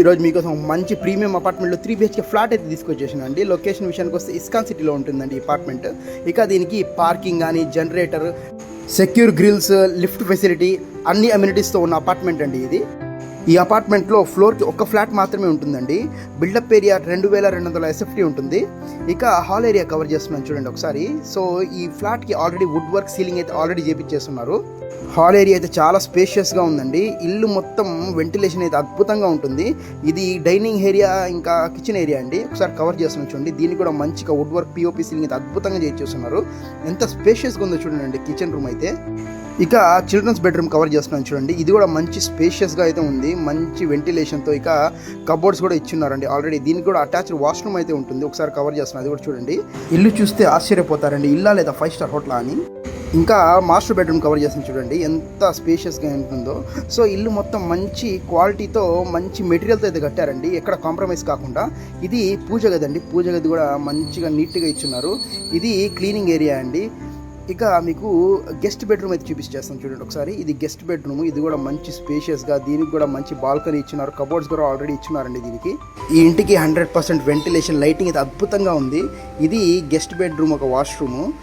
ఈరోజు మీకోసం మంచి ప్రీమియం అపార్ట్మెంట్లో 3 BHK ఫ్లాట్ అయితే తీసుకొచ్చేసానండి. లొకేషన్ విషయానికి వస్తే ఇస్కాన్ సిటీలో ఉంటుందండి ఈ అపార్ట్మెంట్. ఇక దీనికి పార్కింగ్ కానీ, generator, secure grills, lift facility అన్ని అమ్యూనిటీస్తో ఉన్న అపార్ట్మెంట్ అండి ఇది. ఈ అపార్ట్మెంట్లో ఫ్లోర్కి ఒక ఫ్లాట్ మాత్రమే ఉంటుందండి. బిల్డప్ ఏరియా 2200 SFT ఉంటుంది. ఇక హాల్ ఏరియా కవర్ చేస్తున్నాను చూడండి ఒకసారి. సో ఈ ఫ్లాట్కి ఆల్రెడీ వుడ్ వర్క్ సీలింగ్ అయితే ఆల్రెడీ చేపించేస్తున్నారు. హాల్ ఏరియా అయితే చాలా స్పేషియస్గా ఉందండి. ఇల్లు మొత్తం వెంటిలేషన్ అయితే అద్భుతంగా ఉంటుంది. ఇది డైనింగ్ ఏరియా ఇంకా కిచెన్ ఏరియా అండి. ఒకసారి కవర్ చేస్తున్నాను చూడండి. దీన్ని కూడా మంచిగా వుడ్ వర్క్ POP సీలింగ్ అయితే అద్భుతంగా చేస్తున్నారు. ఎంత స్పేషియస్గా ఉందో చూడండి కిచెన్ రూమ్ అయితే. ఇక చిల్డ్రన్స్ బెడ్రూమ్ కవర్ చేస్తున్నాను చూడండి. ఇది కూడా మంచి స్పేషియస్గా అయితే ఉంది. మంచి వెంటిలేషన్తో ఇక కబోర్డ్స్ కూడా ఇచ్చున్నారండి ఆల్రెడీ. దీనికి కూడా అటాచ్డ్ వాష్రూమ్ అయితే ఉంటుంది. ఒకసారి కవర్ చేస్తున్నాను, అది కూడా చూడండి. ఇల్లు చూస్తే ఆశ్చర్యపోతారండి, ఇల్లా లేదా 5 స్టార్ హోటలా అని. ఇంకా మాస్టర్ బెడ్రూమ్ కవర్ చేస్తాను చూడండి, ఎంత స్పేషియస్గా ఉంటుందో. సో ఇల్లు మొత్తం మంచి క్వాలిటీతో మంచి మెటీరియల్తో అయితే కట్టారండి, ఎక్కడ కాంప్రమైజ్ కాకుండా. ఇది పూజ గది అండి. పూజ గది కూడా మంచిగా నీట్గా ఇచ్చున్నారు. ఇది క్లీనింగ్ ఏరియా అండి. ఇక మీకు గెస్ట్ బెడ్రూమ్ అయితే చూపించేస్తాను చూడండి ఒకసారి. ఇది గెస్ట్ బెడ్రూమ్. ఇది కూడా మంచి స్పేషియస్గా, దీనికి కూడా మంచి బాల్కనీ ఇచ్చినారు. కబోర్డ్స్ కూడా ఆల్రెడీ ఇచ్చినారండి దీనికి. ఈ ఇంటికి 100% వెంటిలేషన్, లైటింగ్ అయితే అద్భుతంగా ఉంది. ఇది గెస్ట్ బెడ్రూమ్, ఒక వాష్రూమ్.